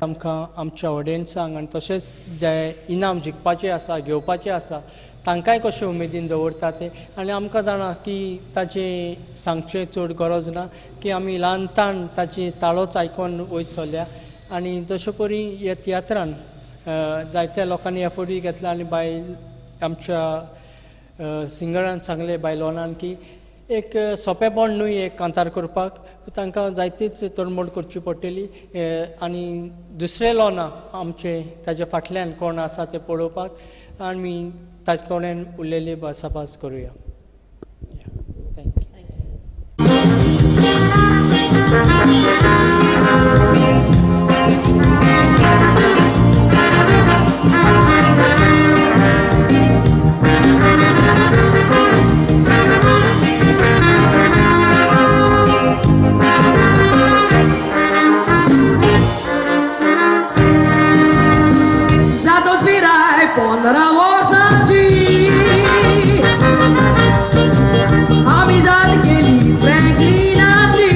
आमकां आमच्या ऑडियन्सांक आनी तशेंच जे इनाम जिखपाचें आसा घेवपाचें आसा तांकांय कशें उमेदीन दवरता ते आनी आमकां जाणा की ताचें सांगचें चड गरज ना की आमी ल्हानतान ताची ताळोच आयकोन वयर सरल्या आनी तशे परी ह्या तियात्रान जायत्या लोकांनी एफर्टूय घेतला आनी बायल आमच्या सिंगरान सांगलें बायलोनान की एक सोंपेपण न्हय एक कांतार करपाक तांकां जायतीच तडमोड करची पडटली आनी दुसरे लोना आमचे ताजे फाटल्यान कोण आसा ते पळोवपाक आमी ताजे कडेन उरलेली भासाभास करुया. Amizade que ele Franklinaci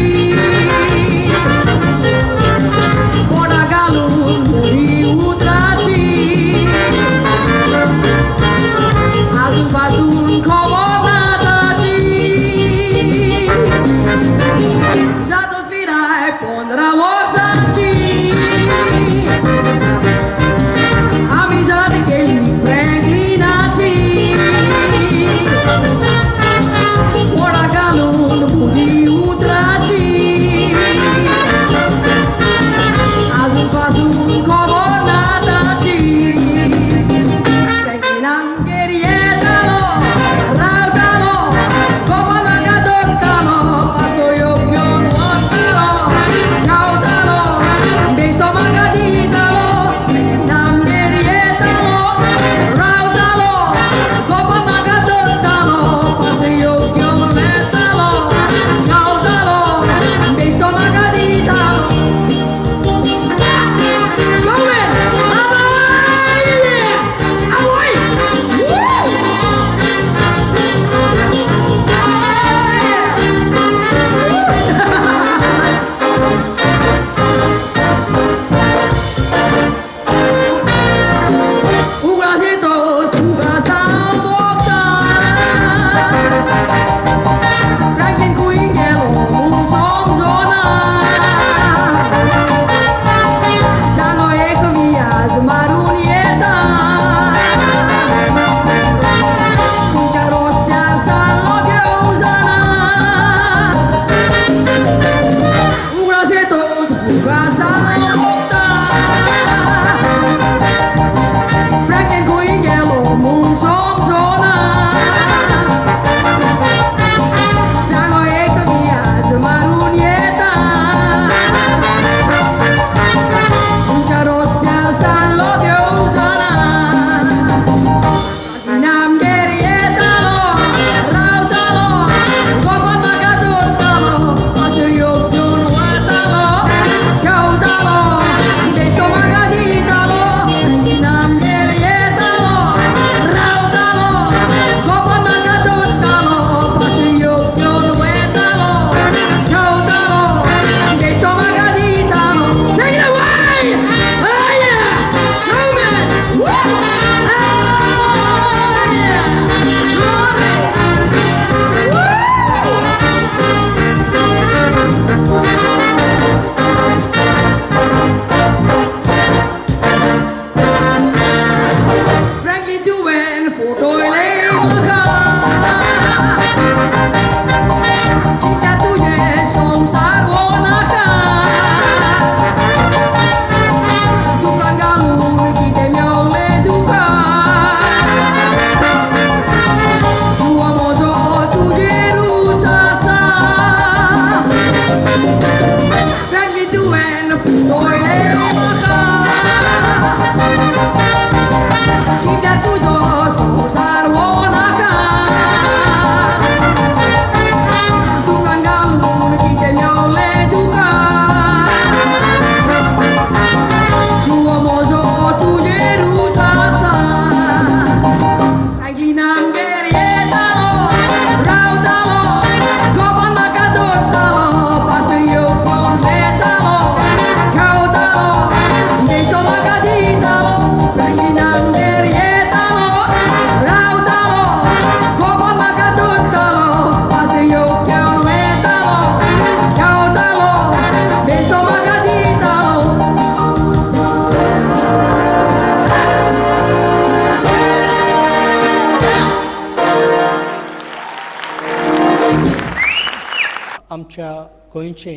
आमच्या गोंयचे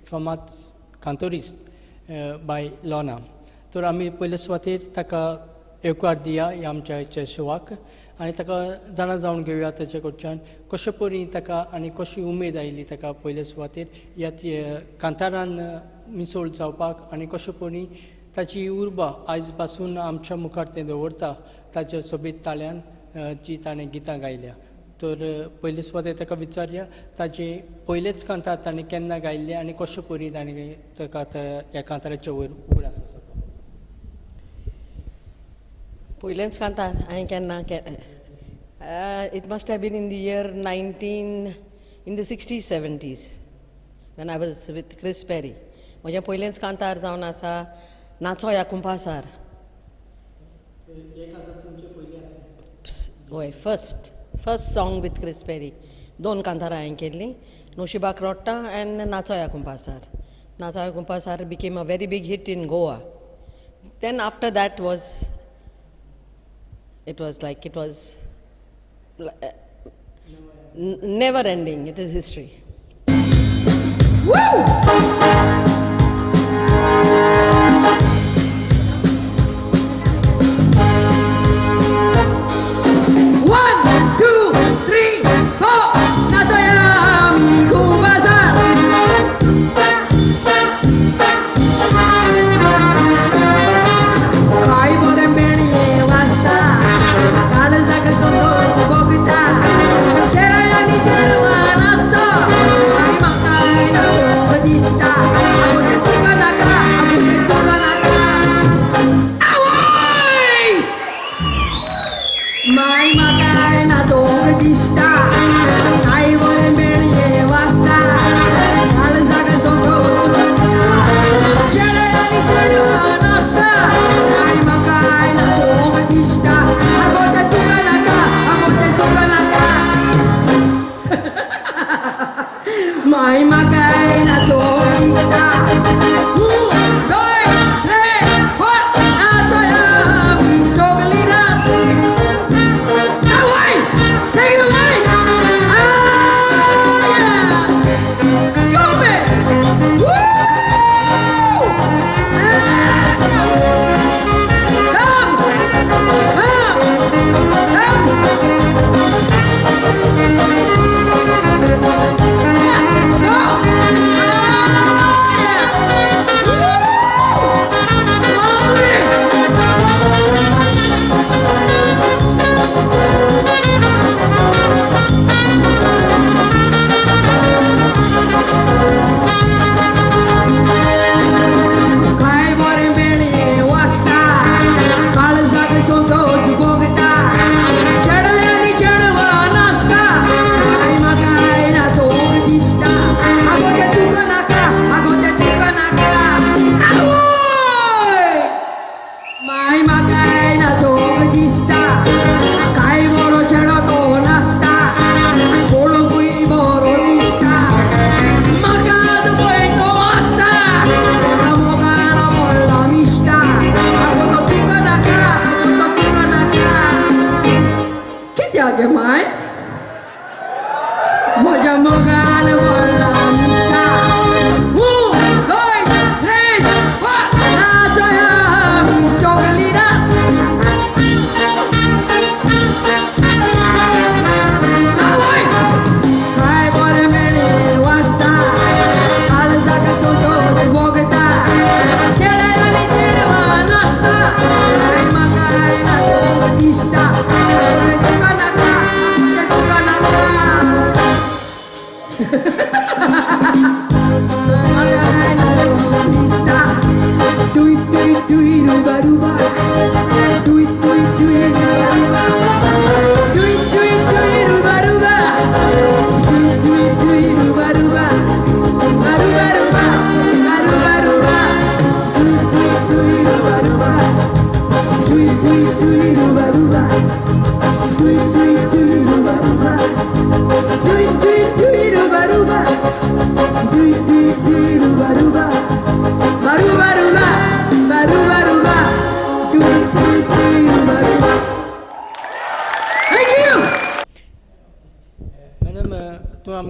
फामाद कांतोरिस्ट बाय लोना. तर आमी पयले सुवातेर ताका येवकार दिया ह्या आमच्या हेच्या शोवाक आनी ताका जाणा जावन घेवया ताचे कडच्यान कशे परी ताका आनी कशी उमेद आयली ताका पयले सुवातेर ह्या कांतारान मिसळ जावपाक आनी कशे परी ताची उर्बा आयज पासून आमच्या मुखार तें दवरता ताच्या सोबीत ताळ्यान जी ताणें गितां गायल्या. तर पयले सुवातेर ताका विचारया ताजे पयलेच कांतार ताणें केन्ना गायल्ले आनी कशे परी ताणें ताका ह्या कांताराच्या वयर उगडास आसा. पयलेंच कांतार हांवें केन्ना it must have been in the year 60s 70s when I was with Chris Perry. म्हजें पयलेंच कांतार जावन आसा नाचो ह्या कुंपासार. हय first song with Chris Perry. 2 कांतारां हांवें केल्लीं, नोशिबाक रोडटा एंड नाचो ह्या कुंपासार. नाचो ह्या Kumpasar became a very big hit in Goa. Then after that it was never ending. It is history. Woo!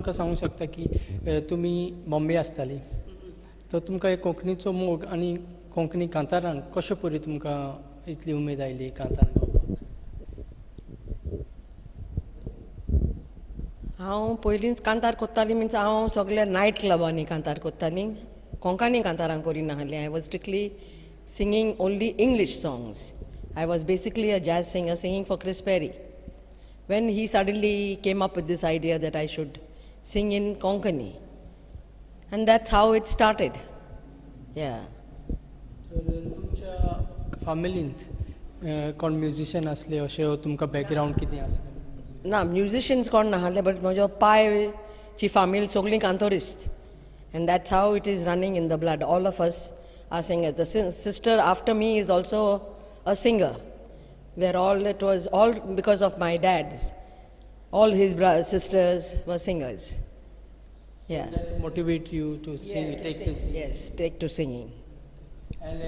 आमकां सांगूंक शकता की तुमी बॉम्बे आसताली तर तुमकां एक कोंकणीचो मोग आनी कोंकणी कांतारान कशे परी तुमकां इतली उमेद आयली कांतारान गावपाक? हांव पयलींच कांतार कोत्ताली मिन्स हांव सगळ्या नायट क्लबांनी कांतार कोत्ताली कोंकणी कांतारां करिनाहली I was strictly singing only English songs I was basically a jazz singer singing for Chris Perry when he suddenly came up with this idea that I should sing in Konkani. And that's how it started. Yeah. तर तुमच्या फॅमिलींत कोण musician असले अशें तुमकां background कितें आसलें? ना musicians कोण नाहले बट म्हजो पायची फामील सगळीं कांतोरिस्ट and that's how it is running in the blood. All of us are singers. The sister after me is also a singer. Where it was all because of my dad's. All his sisters were singers. Yeah. That motivate you to sing, take to sing. Yes, take to singing. And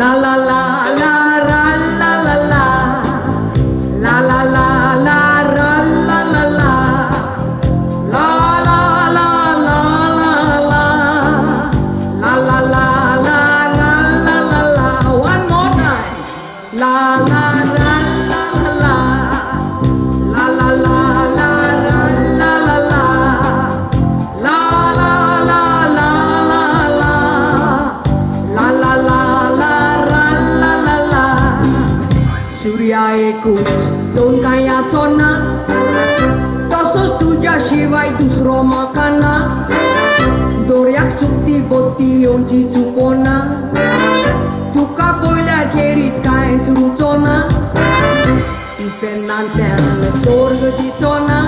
La la la la ra la la la la la la la ra la la la la la la la la la la la la la ra la la la. One more time. La la ra la la la la la la la ra la la la la la la la la la la la la. Surya एकूच दोन काय आसोना तसोच तुज्या शिवाय दुसरो म्हाका ना दोरयाक सुकती बोत्ती येवची चुकोना तुका पळयल्यार खेरीत कांयच रुचोना इफेन्नांतल्यान स्वर्ग दिसोना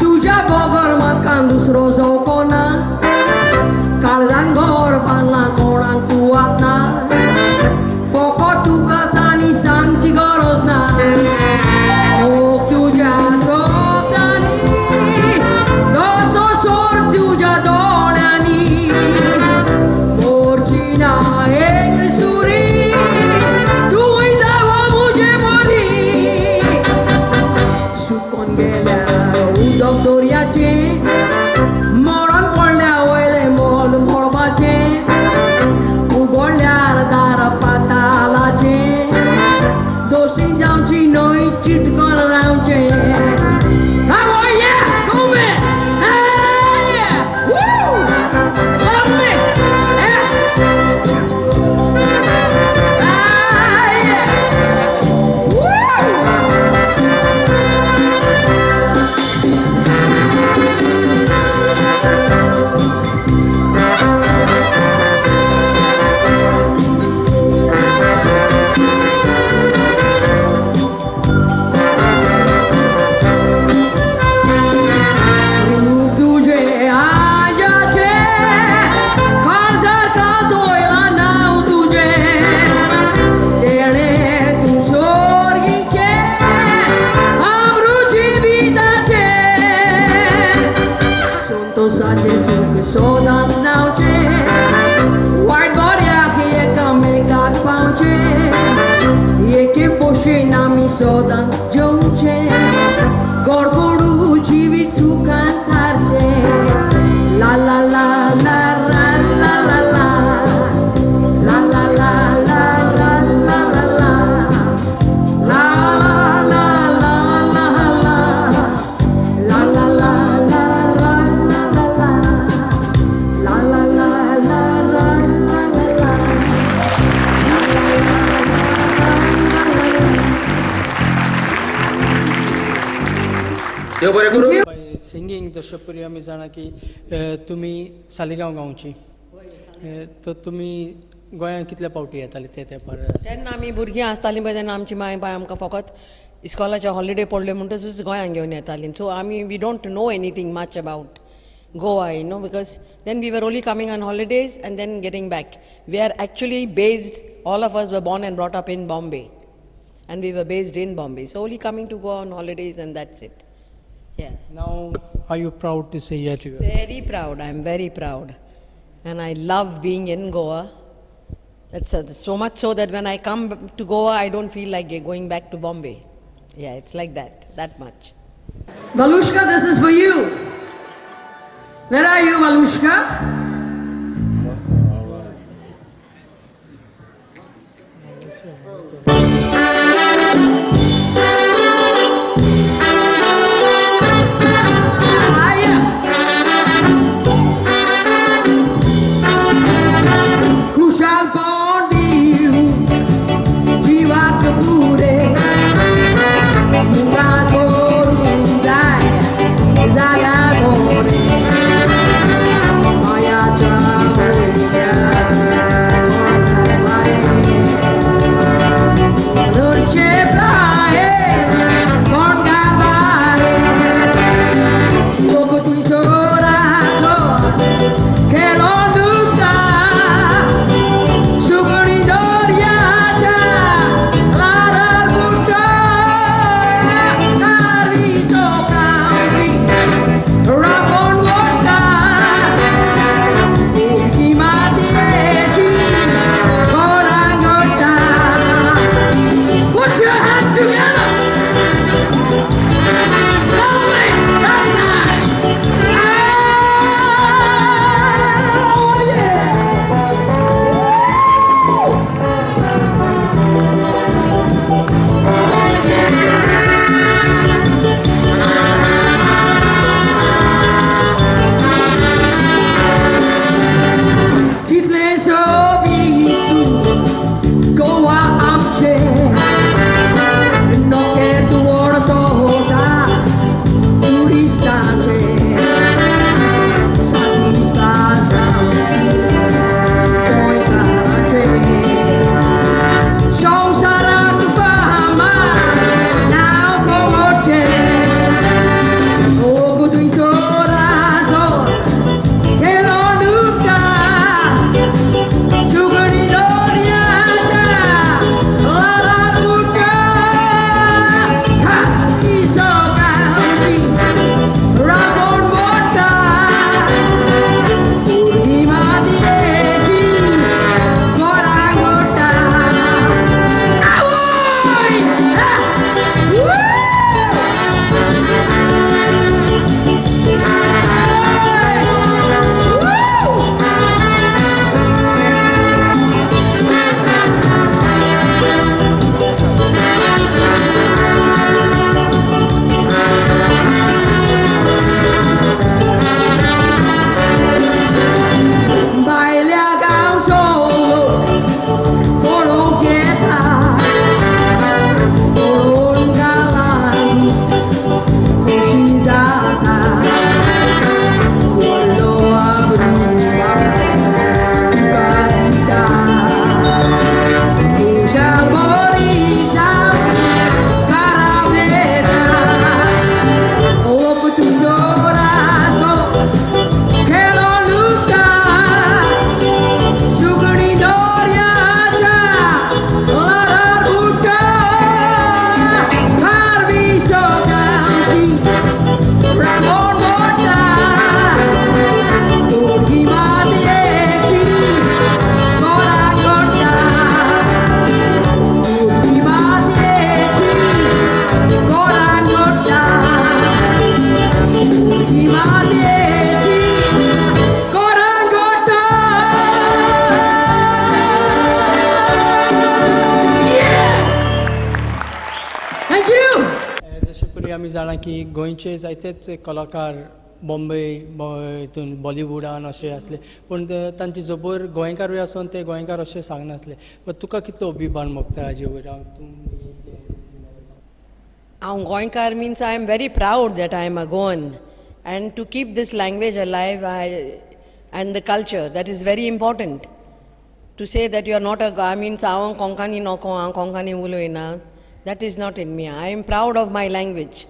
तुज्या बगर म्हाका दुसरो जावकोना काळजान घर बांदलां कोणाक सुवात ना फकत तुकाच आनी सांगची गरज ना तुज्या सोबतांनी तसो सोर तुज्या दोळ्यांनी मोरची ना एक सुरी तुय जावो मुजे बोली सुकोन गेल्यार उदक दर्याचें मरण पडल्या वयले मोल मोडपाचें उगडल्यार दार पातालाचें दोशी जावची न्हय चिटकन रावचें सोदांच नावचें वायट बऱ्याक एकामेकाक पावचें एके पोशेन आमी सोदां जेवचें गोडकोडू जिवीत सुखान सारचें ला ला ला ला रा ला ला ला ला ला ला ला रा ला ला ला ला ला ला ला ला ला ला ला देव बरें करूं. सिंगींग जशें परी आमी जाणा की तुमी सालिगांव गांवची तर तुमी गोंयांत कितल्या पावटी येताले ते तेंपार? तेन्ना आमी भुरगीं आसतालीं पळय तेन्ना आमची माय बाय आमकां फकत इस्कॉलाचे हॉलिडे पडले म्हणटच गोंयांत घेवन येतालीं सो आमी we don't know anything much about Goa, you know, because then we were only coming on holidays and then getting back. We are actually based, all of us were born and brought up in Bombay. And we were based in Bombay. So only coming to go on holidays and that's it. Yeah. Now, are you proud to say that you are? Very proud. I'm very proud. And I love being in Goa. That's so much so that when I come to Goa, I don't feel like going back to Bombay. Yeah, it's like that much. Valushka, this is for you. Where are you, Valushka? Kushal Pondiu, Jiva Kapure, Mugas Horundai, Zagabore, Maya Chamoya, Dolce Prae, Condavare, Poco tu sorato, che lo duca. आमी जाणा की गोंयचे जायतेच कलाकार बॉम्बे हितून बॉलिवूडान अशे आसले पूण तांची जबर गोंयकारूय आसून ते गोंयकार अशे सांगनासले पण तुका कितलो अभिमान भोगता हाजे वयर हांव गोंयकार means I am very proud that I am a Goan, and to keep this language alive and the culture, that is very important. To say that you are not a Goan means हांव कोंकणी नको हांव Konkani उलोयना, that is not in me. I am proud of my language,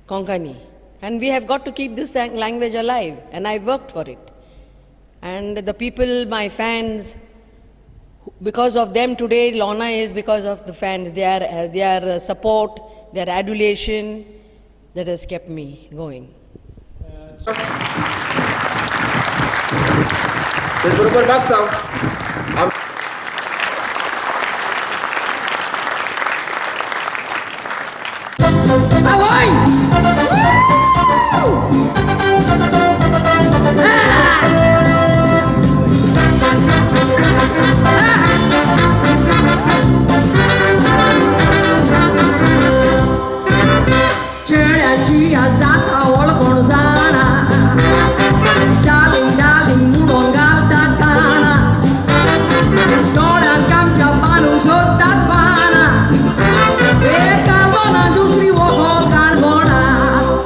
Konkani, and we have got to keep this language alive, and I worked for it. And the people, my fans, because of them today Lorna is because of the fans, their support, their adulation, that has kept me going. त्याचबरोबर मागचा Ci azata wal konzana Darling, darling, mulon galta kana Dolan kamcha banu shotat pana Eka bona dusri wokon kan bona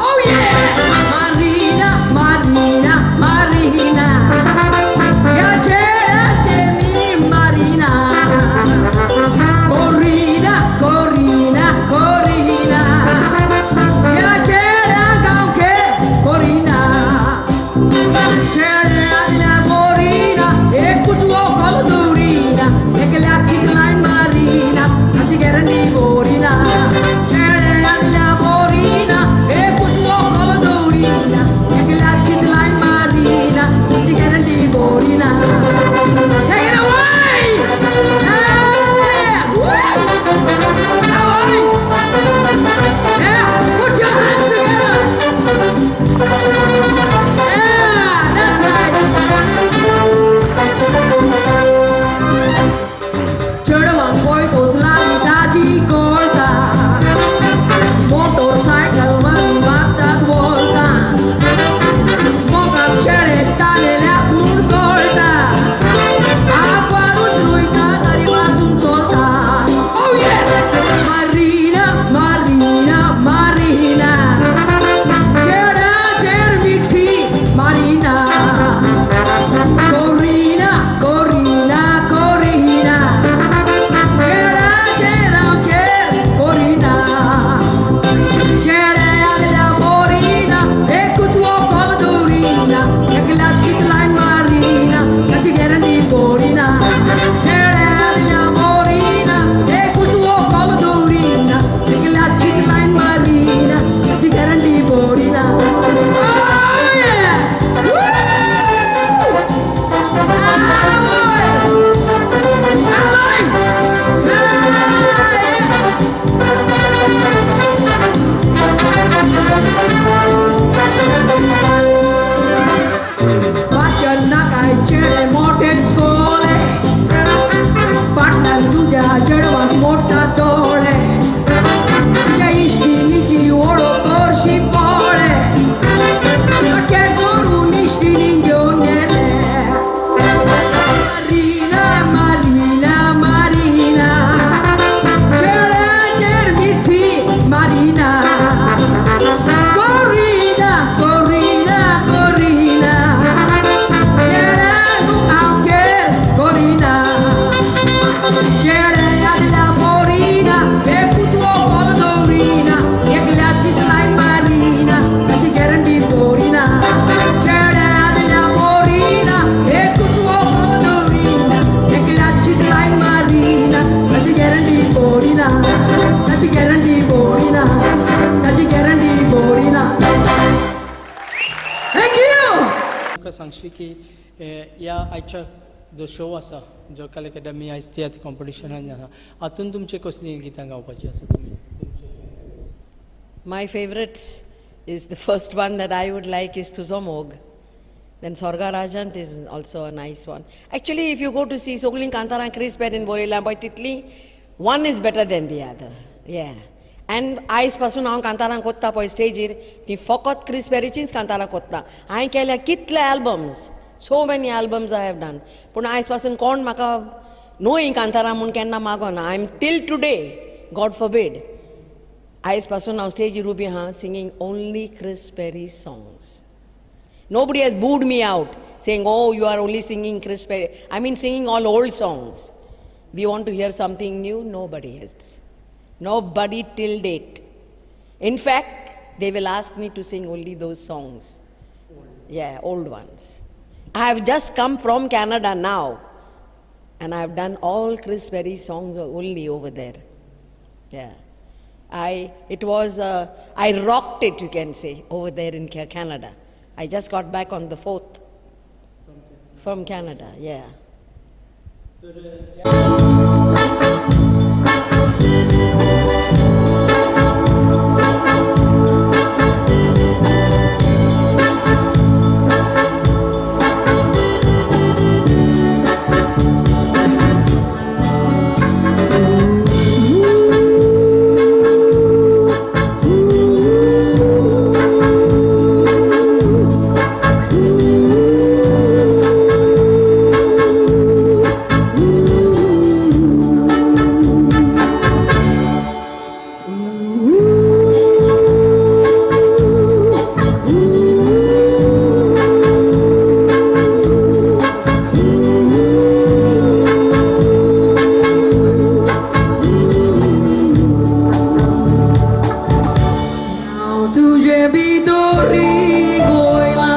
Oh yeah! Marina, Marina, Marina Ya c'era c'emi Marina Corrina, Corrina, Corrina Ya c'era anche Corina C'era la Corina E cutuo con durina E che la cicla in marina La cicera di Corina C'era la Corina E cutuo con durina E che la cicla in marina La cicera di Corina Take it away! Yeah! Woo! Away! Yeah! Put your hands together! Yeah! That's right! Cherdvan poi la vita ci corta Motorcycle man batta volta Moca ceretta nelle atmur corta Acqua rugiluita rimase un solta Oh yeah! Marina, Marina, Marina C'era Cerviti, Marina Corrina, Corrina, Corrina C'era anche Corrina C'era la Corina E cutuo con durina E che la cicla in marina La cicera di Corina C'era la Corina E cutuo con durina E che la cicla in marina La cicera di Corina Oh yeah! Woo! Vacanna c'è molte scuole Parla giudia c'era molta dole Che istili oro corsi pole Ma che con istili giornele Marina, Marina, Marina C'era Cerviti, Marina Corrina, Corrina, Corrina C'era anche Corrina C'era la Corina E cutuo con dorina E che la cicla in marina La cicera di Corina C'era la Corina E cutuo con dorina E che la cicla in marina La cicera di Corina La cicera di Corina La cicera di Corina Thank you! तुका सांगशी की ह्या आयच्या जो show आसा जो कला अकादमी आयज तियात्र कॉम्पिटिशनान आसा हातूंत तुमची कसली गितां गावपाची आसा तुमी My favorites is the first one that I would like is Tuzomog. Then Sorga Rajant is also a nice one. Actually, if you go to see Sogling Kantara and Chris Perry in Borila by Titli, one is better than the other. Yeah. And I pasun haंव Kantara kotta poi stage ti fokot Chris Perry chins Kantara kotta. I kelia kitle albums. So many albums I have done. Pun I pasun kon maka knowing Kantara mun kenna magona. I'm till today, God forbid. I pasun now stage ruby singing only Chris Perry songs. Nobody has booed me out saying, oh, you are only singing Chris Perry. I mean singing all old songs. We want to hear something new, nobody has. Nobody till date. In fact, they will ask me to sing only those songs. Yeah, old ones. I have just come from Canada now. And I have done all Chris Perry songs only over there. Yeah. I rocked it, you can say, over there in Canada. I just got back on the 4th from Canada, yeah. तुझे भी दोरी गोयला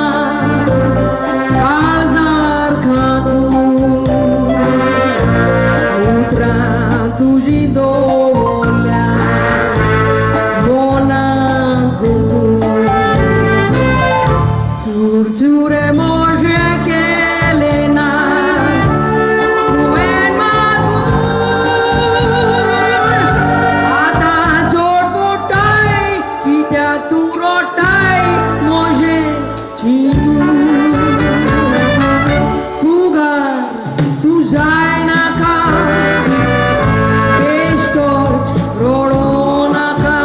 काळजार खातून उतरा तुझी दोल्या मोनात गुंतून चुरचुरे मोजे केले ना तुवें मागून आता चोड फोटाय कित्याक तूं रोटाय मोजे चिंतून फुगार तूं जाय नाका बेश्टोच रोडो नाका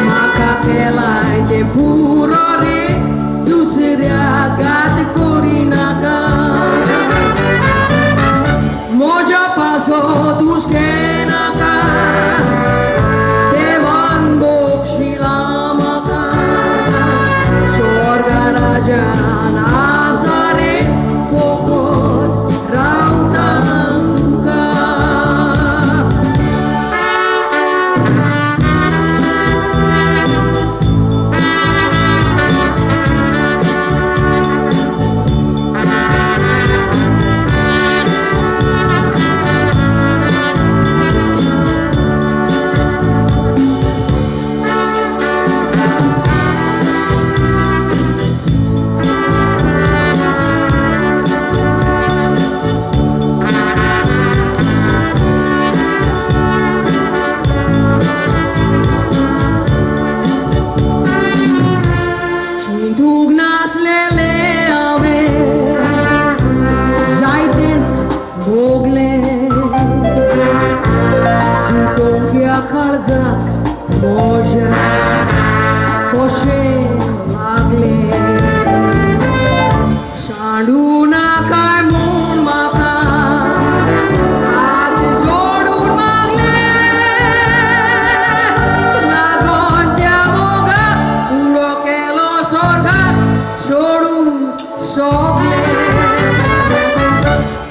म्हाका केलाय ते पुरो रे दुसऱ्या गात करी नाका म्हज्या पासो तुस्के नाका देवान बोगशिला म्हाका स्वर्गा राजान आसा रे फकत रावता तुका चिंतूक नासलेले हांवें जायतेंच भोगलें कोंक्या काळजाक म्हज्या कशें लागलें सांडू नाकाय म्हूण म्हाका हात जोडून मागलें लागोन त्या मोगाक उडो केलो स्वर्गाक सोडून सोगलें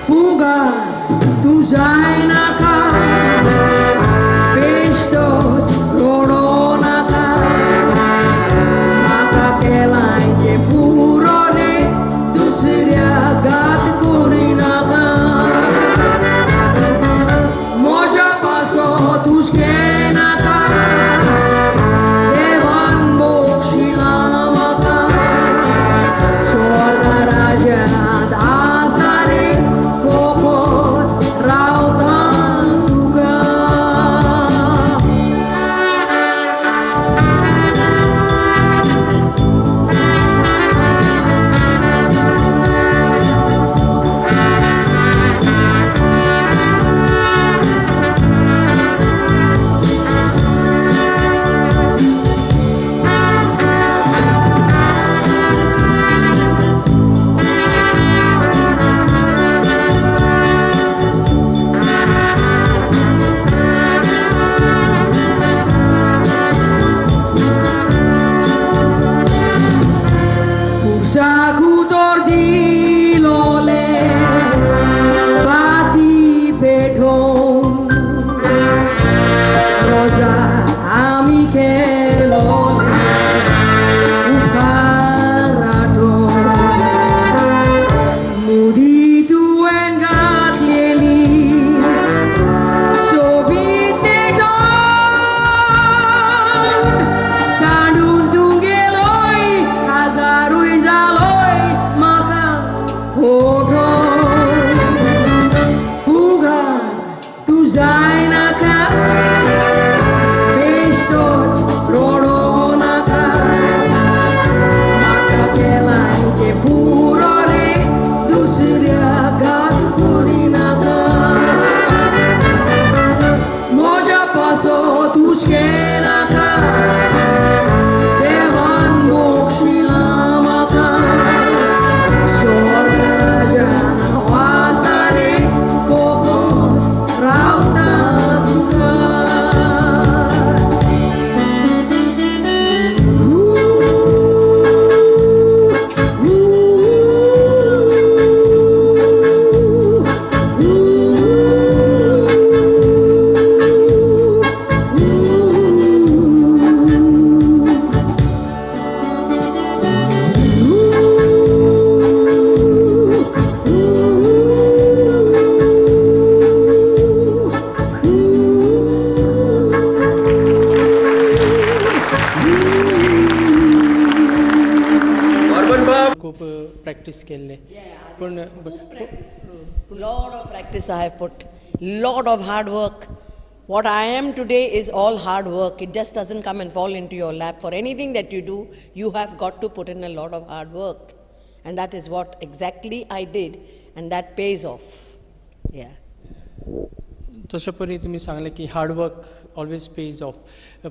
फुगार तूं जाय नाका बेश्टोच रोडो नाका म्हाका केलाय ते पुरो रे दुसऱ्या गात करी नाका म्हज्या पासो तुस्के नाका देवान बोगशिला म्हाका स्वर्गा राजा प्रॅक्टीस केल्ले पूण Lot of practice I have put, lot of hard work. What I am today is all hard work. It just doesn't come and fall into your lap. For anything that you do, you have got to put in a lot of hard work. And that is what exactly I did, and that pays off. Yeah. तशे परी तुमी सांगले की hard work always page of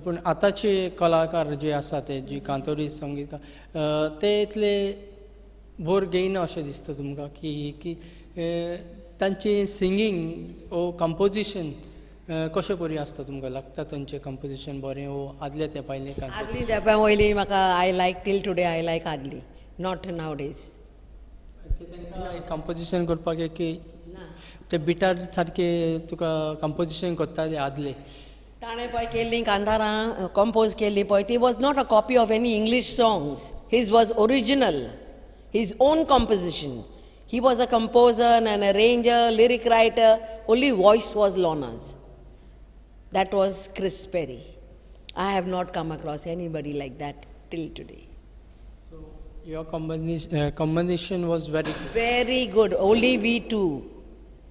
पूण आतांचे कलाकार जे आसा ते जी कांतोरी संगीतकार ते इतले बोर घेयना अशें दिसता तुमकां की तांचे सिंगींग ओ कंपोजिशन कशें परी आसता तुमकां लागता तांचें कंपोजिशन बरें ओ आदले तेंपायलें का आदली तेंपा वयली म्हाका आय लायक टील टुडे आय लायक आदली, नॉट नाव डेज. कंपोजिशन करपाक एक ते बिटार सारके तुका कंपोजिशन करताले आदले ताणें पळय केल्लीं कांतारां कंपोज केल्लीं पळय ती was not a copy of any English songs. His was original, his own composition. He was a composer, an arranger, lyric writer. Only voice was Lorna's. That was Chris Perry. I have not come across anybody like that till today. So your combination was very good. Very good. Only we two,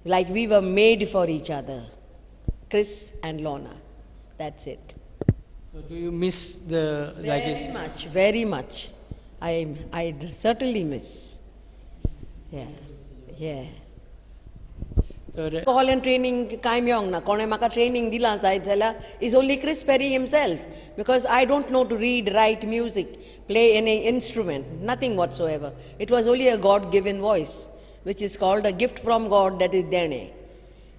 like we were made for each other. Chris and Lorna. That's it. So do you miss the Very much, very much. I certainly miss. Yeah, yeah. तर Alcohol and training कांय मेळोंक ना. कोणें म्हाका training दिलां जायत जाल्यार is only Chris Perry himself, because I don't know to read, write music, play any instrument, nothing whatsoever. It was only a God-given voice, which is called a gift from God, that is Dene.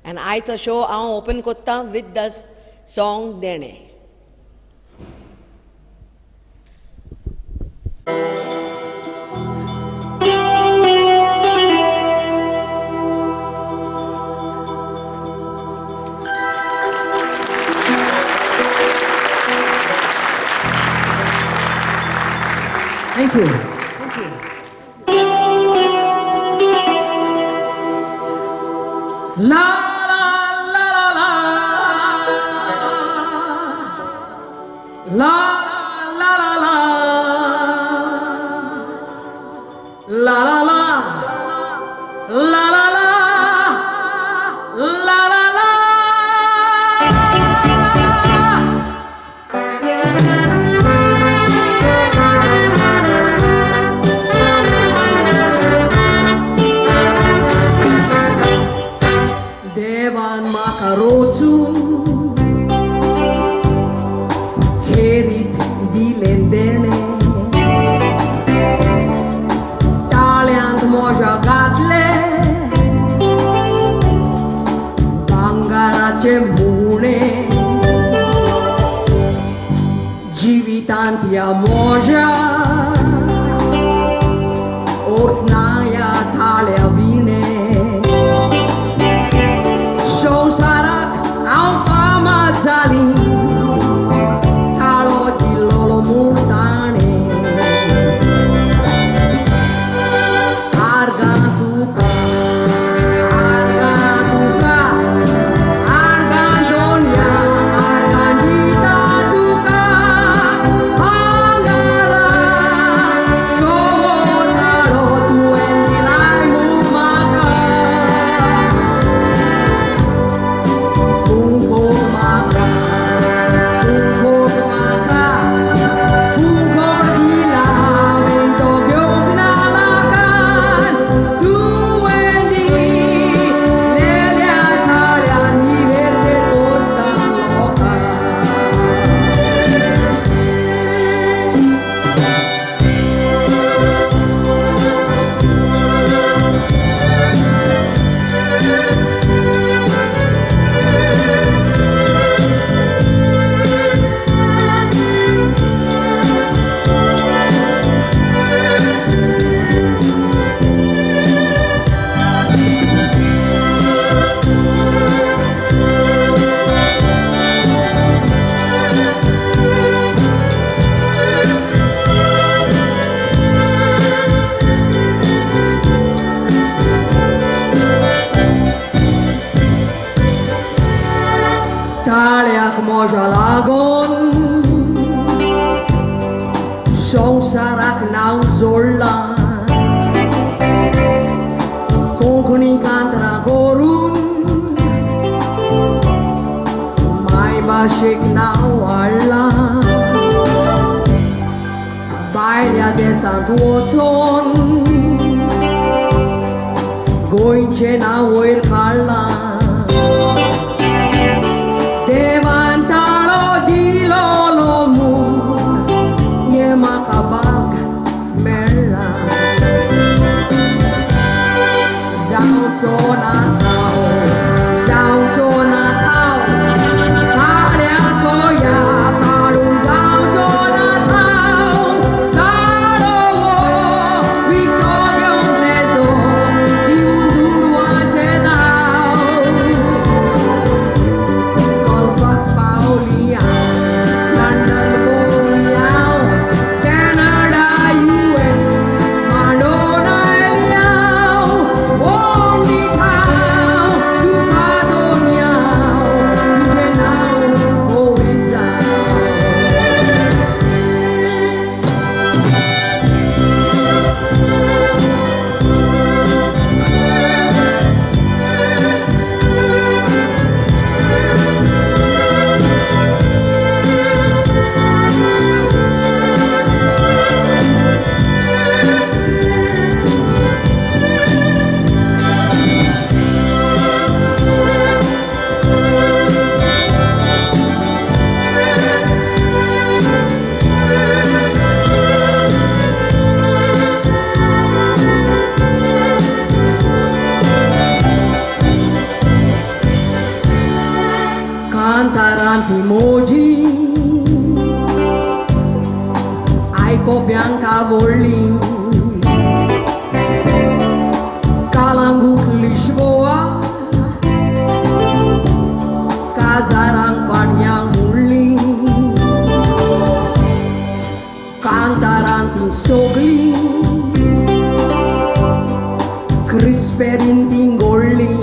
And आयचो show हांव open कोत्ता with the song Dene. Thank you. Thank you. La la la la la la la la la la la la la la la la la. देवान म्हाका रोचून हेरीत दिलें देणें, ताळ्यांत मोज्या घातले भांगाराचे मुणे, जिवितांत ह्या मोज्या ओतना ह्या थाळ्या विणे. संवसाराक हांव फामाद जालीं, ताळो दिल्लो म्हूण ताणें. आर्गां तुका, आर्गां तुका, आर्गां दोनया, आर्गां दिता तुका भांगारा. चोवो ताळो तुवें दिलाय म्हूण म्हाका. Fungor maka, fungor gila untuk yognakan tuweni lelia talian verde kota loka. ताळ्याक मोज्या लागून संवसाराक नांव जोडलां. भाषेक नांव हाडलां भायल्या देशांत वचून गोंयचें नांव वयर काडलां देवान ताळो दिलोलो म्हूण हें म्हाका भाग मेळ्ळां जावचो ना हांव जावचो ना हांव ताळ्याचो या काडून जावचो ना हांव ताळो विकतो घेवन तेजो दिवून दुडवाचें नांव गोल्फाक पावली हांव लंडन भोंवली हांव कॅनडा US मांडोन आयली हांव वोंडीत हांव तुका दोनी हांव तुजें नांव होळीत जावं Cantaranti moji Aicopian cavolli Calangut Lisboa Casarang Panyang Muli Cantaranti Sogli Crisperin Tingolli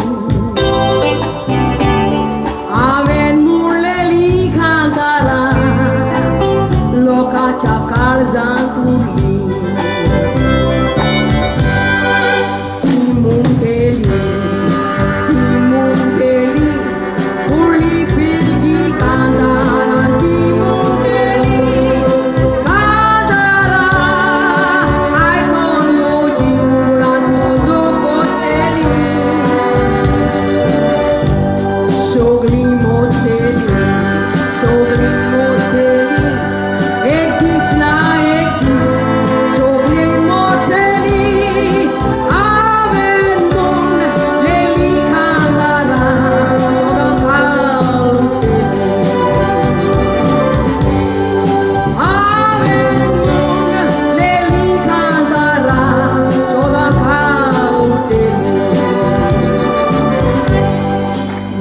Aven मुरलेली Kantara लोकाच्या काळजांत उरली ती मुंटेली फुडली पिळगी कांतारा ती मुंटेली कांतारा आयकोन मोजी उडास मोजो पोतेली सगळी मोतेली एक दीस ना एक दीस सगळी मोतेली हांवें मुरलेली कांतारा सदांकाळ उरतेली हांवें मुरलेली कांतारा सदांकाळ उरतेली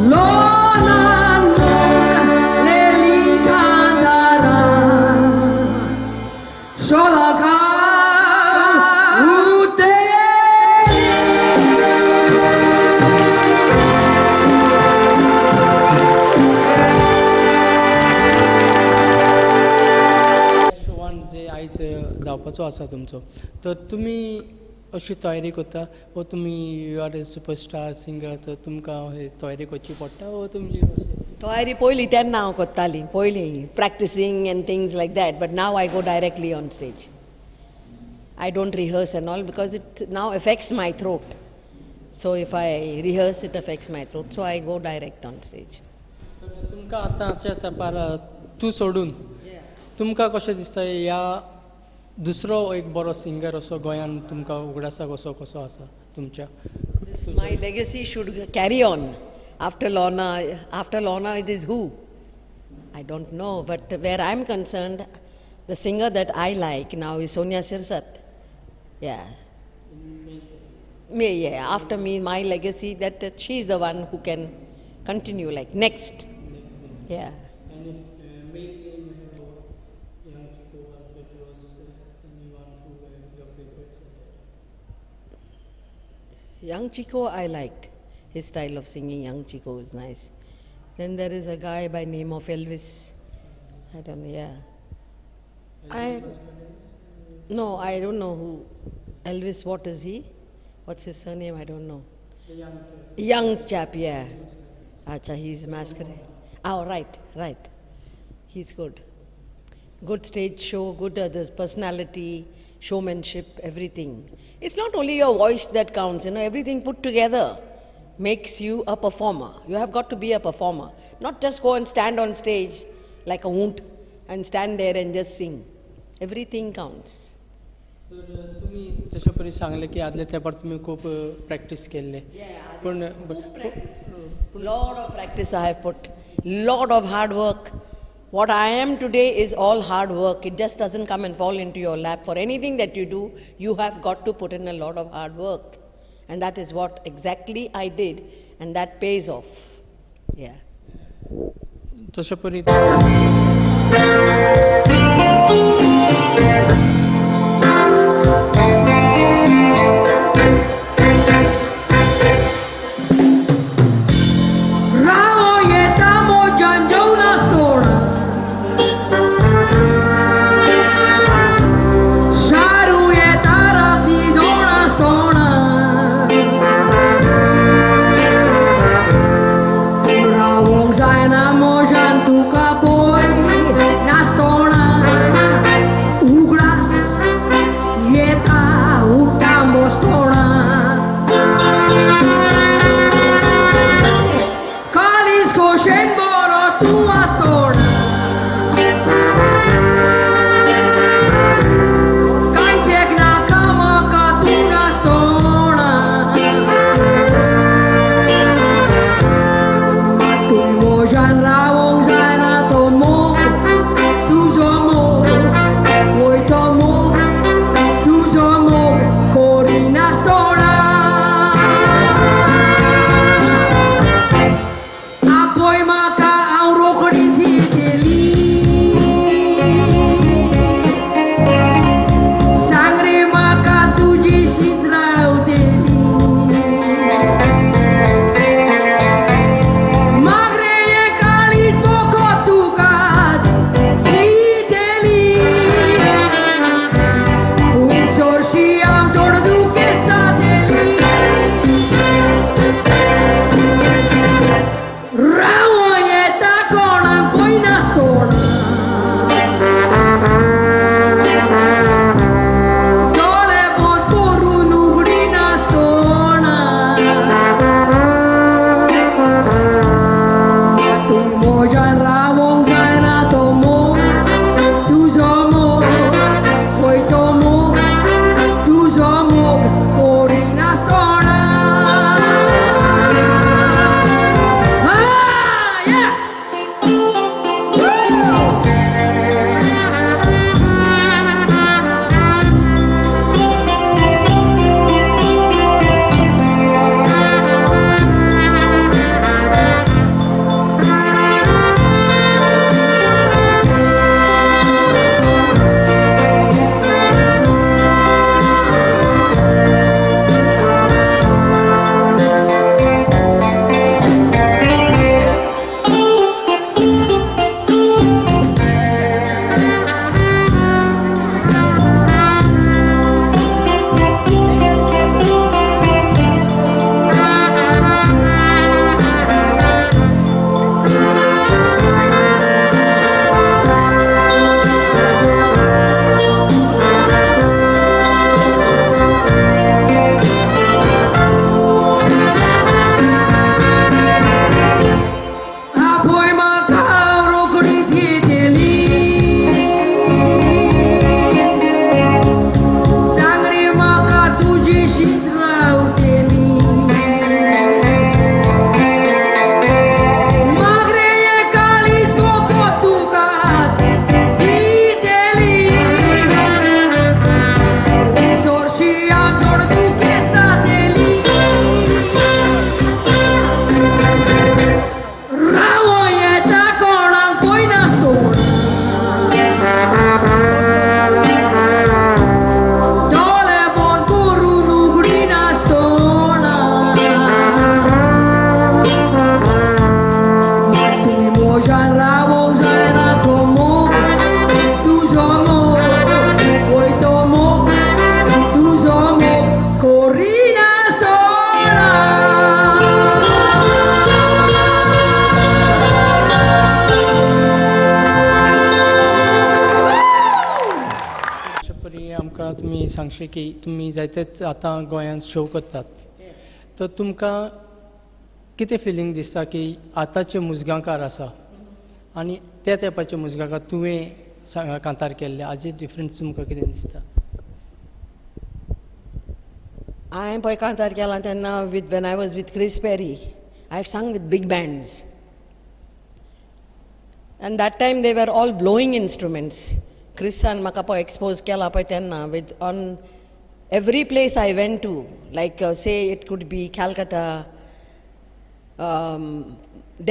Lonan muरलेली कांतारा सदांकाळ उरतेली शोवान जे आयज जावपाचो आसा तुमचो तर तुमी अशी तयारी करता वो तुमी you are a superstar singer तर तुमकां तयारी करची पडटा वो तुमची तयारी पयलीं तेन्ना हांव करताली पयलीं practising and things like that but now I go directly on stage I don't rehearse and all because it now affects my throat. So if I rehearse, it affects my throat. So I go direct on stage. तुमकां आतांच्या तेंपार तूं सोडून तुमकां कशें दिसता ह्या दुसरो एक बरो सिंगर असो गोंयान तुमकां उगडासा कसो आसा तुमच्या My legacy should carry on. After Lorna, it is who? I don't know. But where I'm concerned, the singer that I like now is Sonia Sirsat. Yeah. After me, my legacy, that she's the one who can continue, like next. Yeah. And if maybe young Chico Albert was anyone who were your favorites? Young Chico, I liked. His style of singing, Young Chico, was nice. Then there is a guy by name of Elvis. I don't know, yeah. No, I don't know who. Elvis, what is he? What's his surname? I don't know. The young Young chap, yeah. Acha, he's masquerade. Oh, right. He's good. Good stage show, good this personality, showmanship, everything. It's not only your voice that counts, everything put together makes you a performer. You have got to be a performer. Not just go and stand on stage like a wound and stand there and just sing. Everything counts. Sir तुम्ही जशे परी सांगले की आदल्या तेंपार तुम्ही खूप practice केल्ले पण Lot of practice I have put, lot of hard work. What I am today is all hard work. It just doesn't come and fall into your lap. For anything that you do, you have got to put in a lot of hard work. And that is what exactly I did, and that pays off. Yeah. तशे परी Sorsi am jordu ke saate जशें की तुमी जायतेच आतां गोंयांत show करतात तर तुमकां कितें फिलींग दिसता की आतांचे मुजगांकार आसा आनी त्या तेंपाचे मुजगांकार तुवें कांतार केल्ले हाजे डिफरन्स तुमकां कितें दिसता? हांवें पळय कांतार केलां तेन्ना when I was with Chris Perry I have sang with big bands. And that time they were all blowing instruments. Chrisan म्हाका पळय एक्सपोज केला पळय तेन्ना with on every place I went to, like say it could be Calcutta,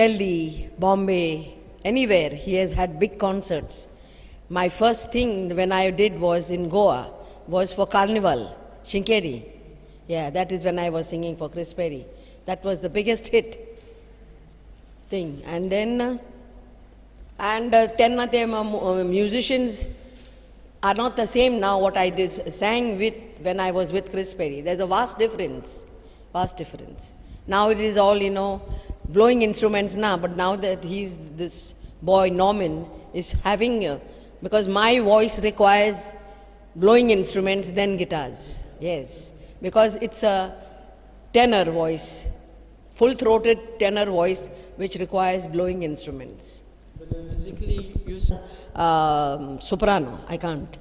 Delhi, Bombay, anywhere he has had big concerts. My first thing when I did was in Goa was for Carnival, Shinkeri. Yeah, that is when I was singing for Chris Perry. That was the biggest hit thing. And then the musicians are not the same now what I sang with when I was with Chris Perry. There's a vast difference. Now it is all, blowing instruments now, but now that this boy Norman is having, because my voice requires blowing instruments than guitars. Yes, because it's a tenor voice, full-throated tenor voice which requires blowing instruments. Musically you Soprano, I can't.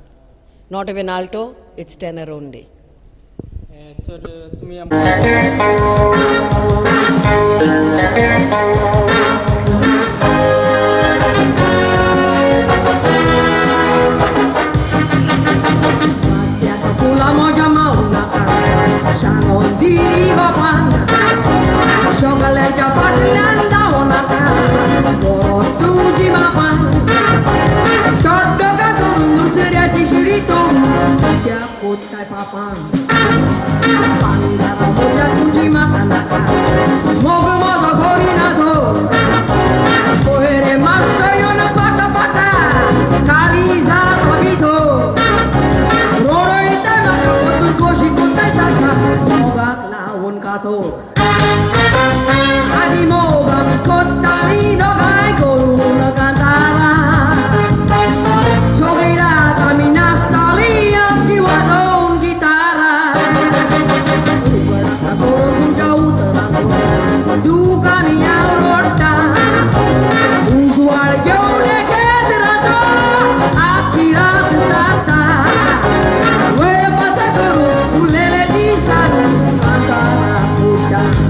Not even alto, it's tenor only. तर तुम्ही sulla mogia maunata, siamo di Gopan, scioccaleggia parlando una tu di mapan, torto che corrono seriati cirito, ti accotta papan, pandara mogia tu di matana, mogo mogo corinato, poere massa io ne pata pata, calisa capito. Animoga mi cottalino gai con una cantara Sogirata mi nastalia ti vado un chitarra Guarda con un giauto tu cani a rotta Usuaglione che te la do a tirare sata Vuoi passare con le di sano cantara puta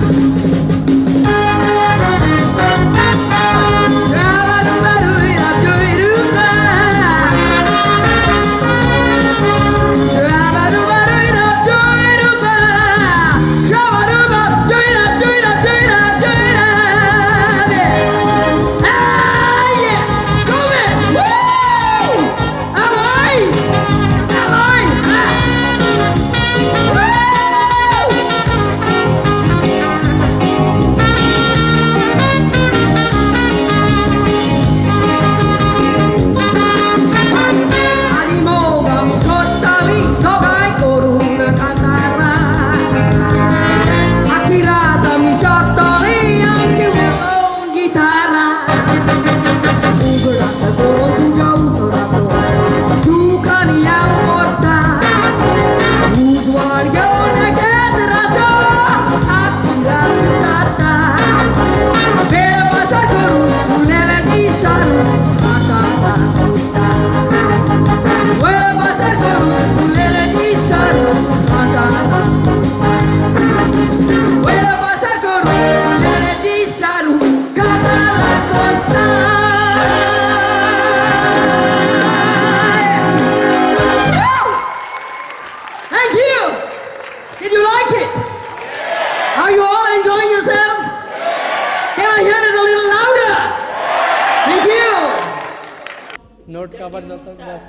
note काबार जातात बस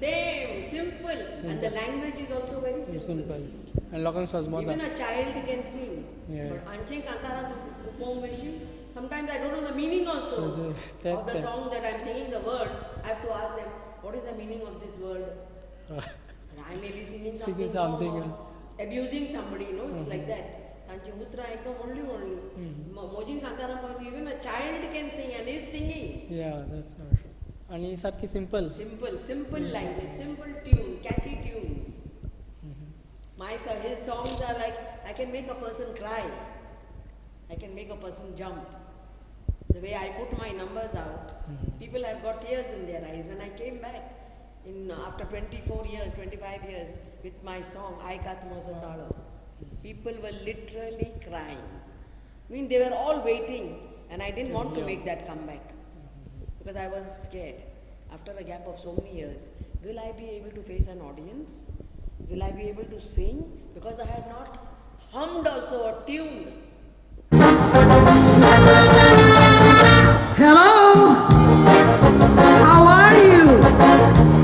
Same, simple. And the language is also very simple. Simple आनी लोकांक समजता. Even a child can sing. Yeah. But Anche Kantara Upomveshi, sometimes I don't know the meaning also of the song that I'm singing the words. I have to ask them, what is the meaning of this word? And I may be singing something or abusing somebody, it's like that. Tanche Utra ekdam only. Mojin Kantara, even a child can sing and is singing. Yeah, that's right. आणि सारखी simple Simple language, simple tune, catchy tunes. His songs are like, I can make a person cry. I can make a person jump. The way I put my numbers out, people have got tears in their eyes. When I came back after 24 years, 25 years with my song, I Kat Mozatalo, people were literally crying. I mean, they were all waiting, and I didn't want to make that comeback because I was scared. After a gap of so many years, will I be able to face an audience? Will I be able to sing? Because I had not hummed also a tune. Hello, how are you?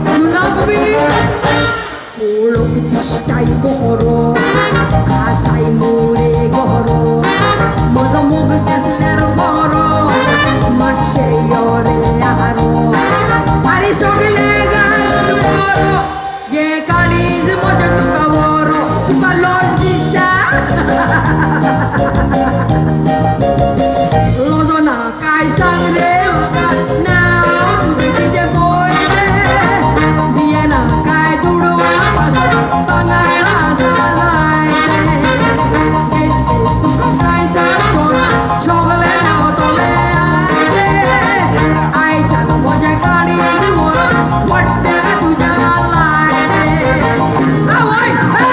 You love me? Kulong tistay goro, asay mure goro, mozamog ketler goro, masayore aro, arisogle goro, ye kaliz moja tuka goro, tuka los dista. Lozona kai sangre now to the boy Diana kai duro bangara zai es tu kai sona chocolate autole ai chan moja kali what tu jana lai awai come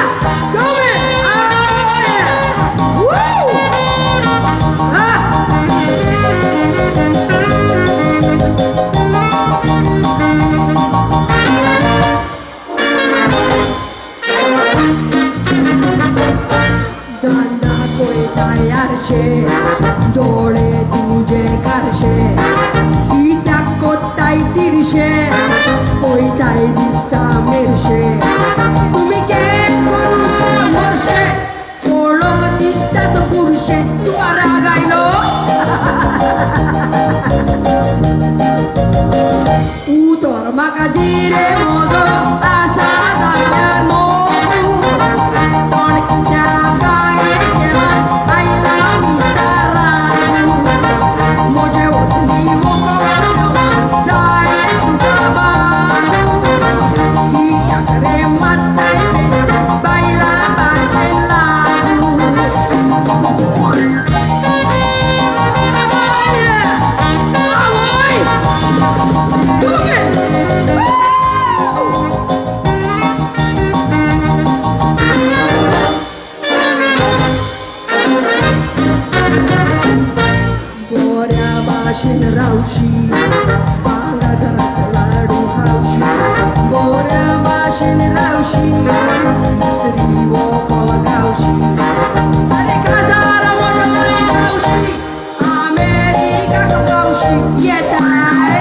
डोळे तुझे करशे कित्याक कोत्ताय तिरशे पळयताय दिसता मेरशे तुमी case करून मरशे पळोवंक दिसता तो पुरशे तूं राग आयलो उतर म्हाका दिरे म्हजो आसा जाल्यार मोग पण कित्याक काय केला आयला मोजे वचनी मोको जाय तुका बांदू कित्याक रे मात्ताय बेश्टे बायला भाशेन लागू आवय गोऱ्या भाशेन रावशी पांगा घरात लाडू खावशी गोऱ्या भाशेन रावशी दुसरी वोकल गावशी आरे काजार वोकल गावशी अमेरिकाक गावशी येताय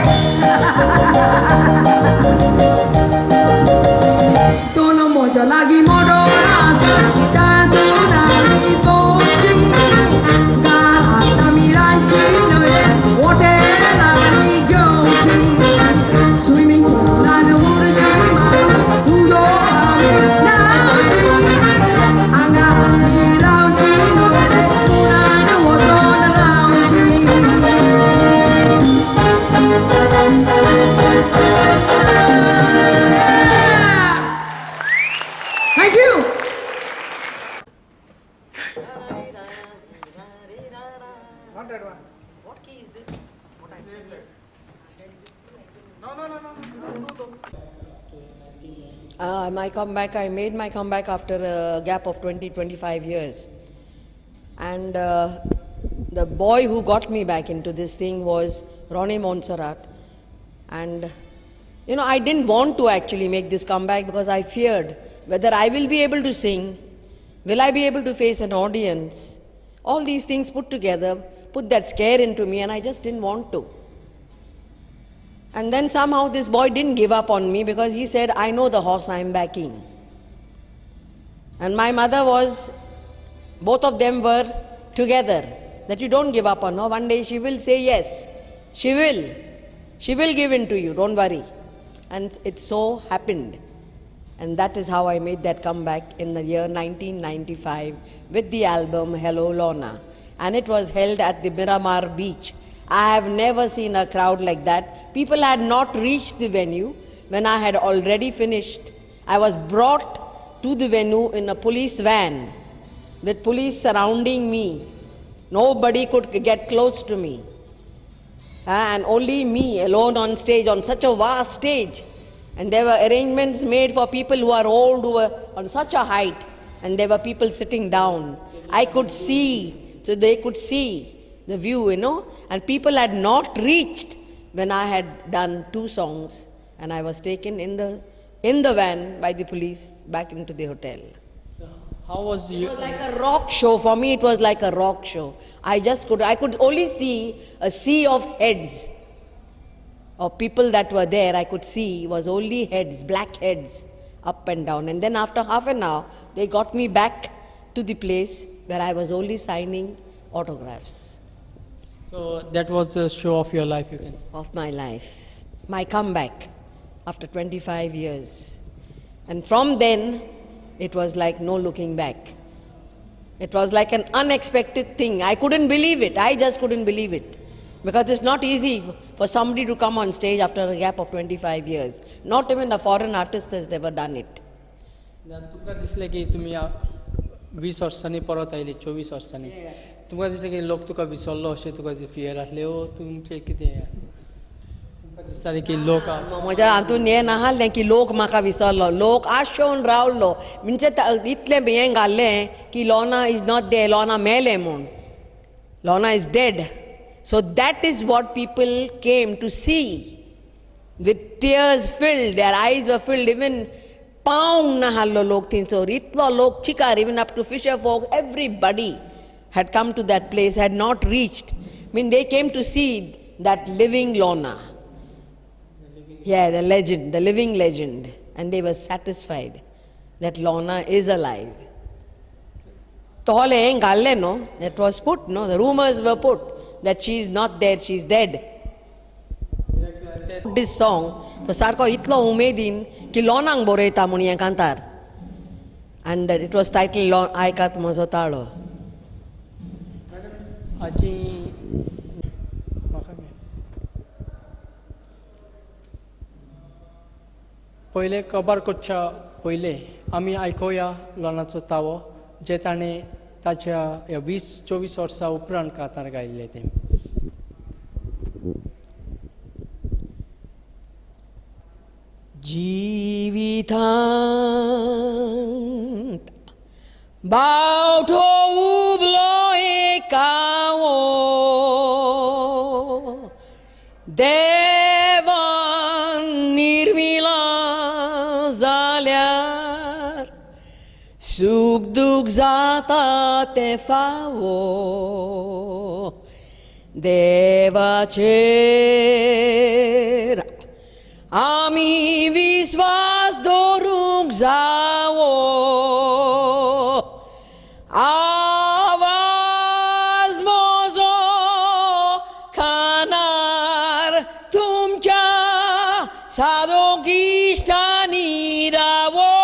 दोन म्हज्या लागीं मोडो आसा तातूंत आमी पोवची घरांत आमी रांदची न्हय हॉटेलांनी जेवची स्विमींग पुलान उडकी मारून उदक आमी न्हांवची हांगा आमी रावची न्हय पुलान वचोन रावची Thank you. Not that one. What key is this? What I'm singing? No. My comeback, I made my comeback after a gap of 25 years. And the boy who got me back into this thing was Ronnie Montserrat. And, you know, I didn't want to actually make this comeback because I feared whether I will be able to sing, will I be able to face an audience. All these things put together put that scare into me, and I just didn't want to. And then somehow this boy didn't give up on me because he said, I know the horse I'm backing. And my mother was, both of them were together, that you don't give up on her. One day she will say yes, she will. She will give in to you, don't worry. And it so happened. And that is how I made that comeback in the year 1995 with the album Hello Lorna. And it was held at the Miramar Beach. I have never seen a crowd like that. People had not reached the venue when I had already finished. I was brought to the venue in a police van with police surrounding me. Nobody could get close to me. And only me alone on stage, on such a vast stage. And there were arrangements made for people who are old, who were on such a height. And there were people sitting down. I could see, so they could see the view, And people had not reached when I had done 2 songs. And I was taken in the van by the police back into the hotel. How was It you? was like a rock show. For me, it was like a rock show. I could only see a sea of heads. Of people that were there, I could see was only heads, black heads, up and down. And then after half an hour, they got me back to the place where I was only signing autographs. So that was the show of your life, you can say. Of my life. My comeback after 25 years. And from then, it was like no looking back. It was like an unexpected thing. I couldn't believe it. I just couldn't believe it. Because it's not easy for somebody to come on stage after a gap of 25 years. Not even a foreign artist has ever done it. तुमकां दिसलें की तुमी 20 वर्सांनी परत oily 24 वर्सांनी तुमकां दिसलें की लोक तुका विसरलो अशें तुका फियर आसलें तुमचें कितें तुमकां दिसतालें की लोक म्हज्या हातून हें नाहल्लें की लोक म्हाका विसरलो लोक आशेवन रावलो म्हणजे इतलें हें घाल्लें की लॉना इज नॉट देर लॉना मेलें म्हूण Lorna is dead so that is what people came to see with tears filled, their eyes were filled, even pound nahallo lok thinchor, itlo lok chikar, even up to fisher folk, everybody had come to that place, had not reached. I mean, they came to see that living Lorna. Yeah, the legend, the living legend. And they were satisfied that Lorna is alive. Tohle heng galle no, that was put, no, the rumors were put that she is not there, she is dead. This song, तो सारको इतलो उमेदीन की लोनांग बरयता म्हूण हें कांतार and it was titled आयकात म्हजो ताळो. आजी म्हाका पयले कबार करच्या पयले आमी आयकोया लोनाचो तावो जे ताणें ताच्या 20-24 वर्सां उपरांत कांतार गायिल्लें तें. Jivitant bauto ublo ekawo devan nirmila zalyar suk duk zata tefawo devacher Ami visvas dorung zawo Avaz mozo kanar tumcha sadokishtani ravo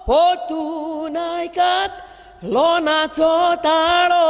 Potunaikat lona chotaro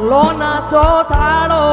lona totalo.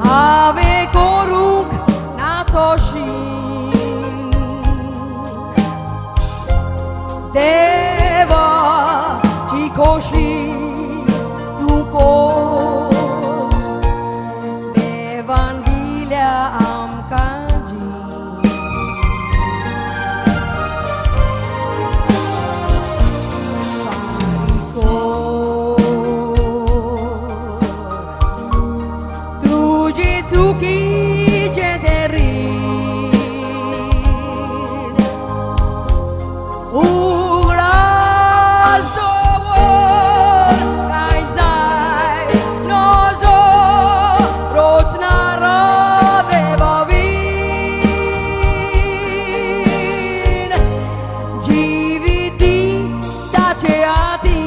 Ave koruk natoshin Deva chikoshi tuko Devan vilja amkanji Tuki Jederin Uras Dovor Kaizai Nozo Rotnara Devavin Jiviti Tacheati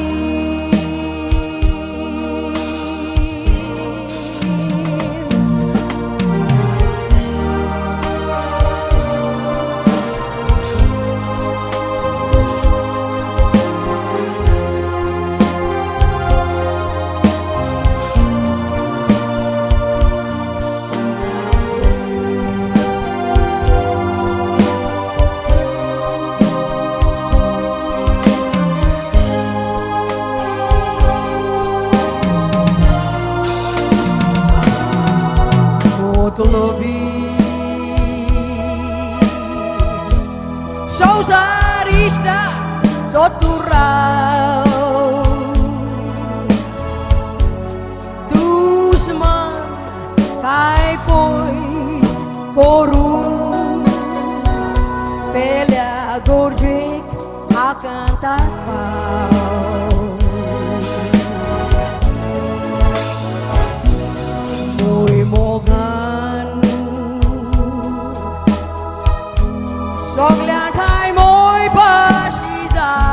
Sausarista soturrau Dusman kai pois corun Pelea gorjek akan tak pau Moi mogan Soglia thai moi pashizau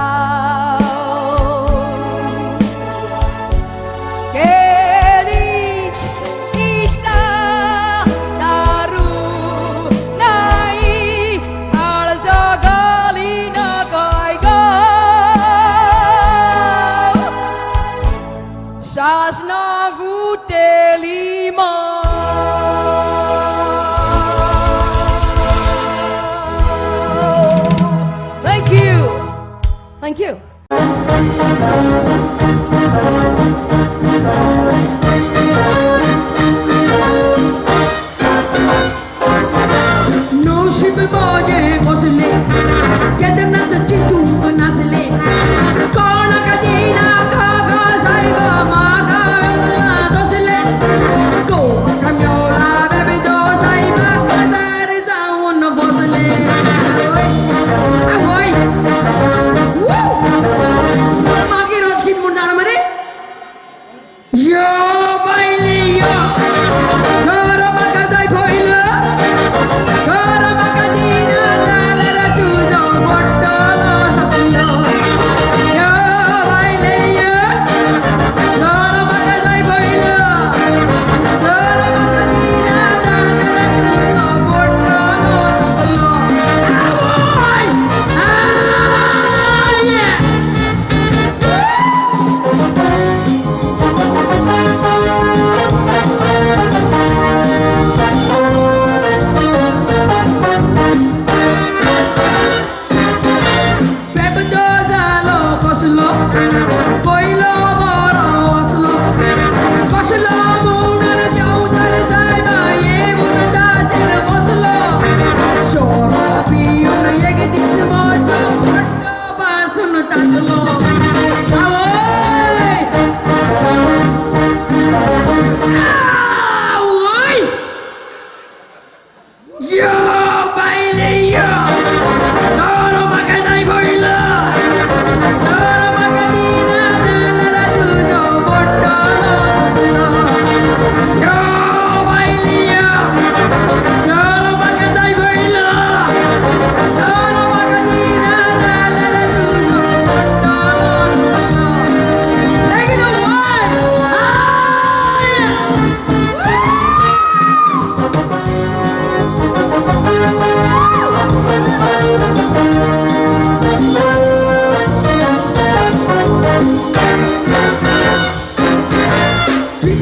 Kelit ista daru nai alzagalina kaigau Sasna gutelima Thank you. No shibe boje kosle kedna chitu nasle kona kadina kaga saiba maga dosle go kamyola baby do saiba kadari zaun vosle Avoy Woo! Magi roskin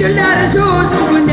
Till there is shoes,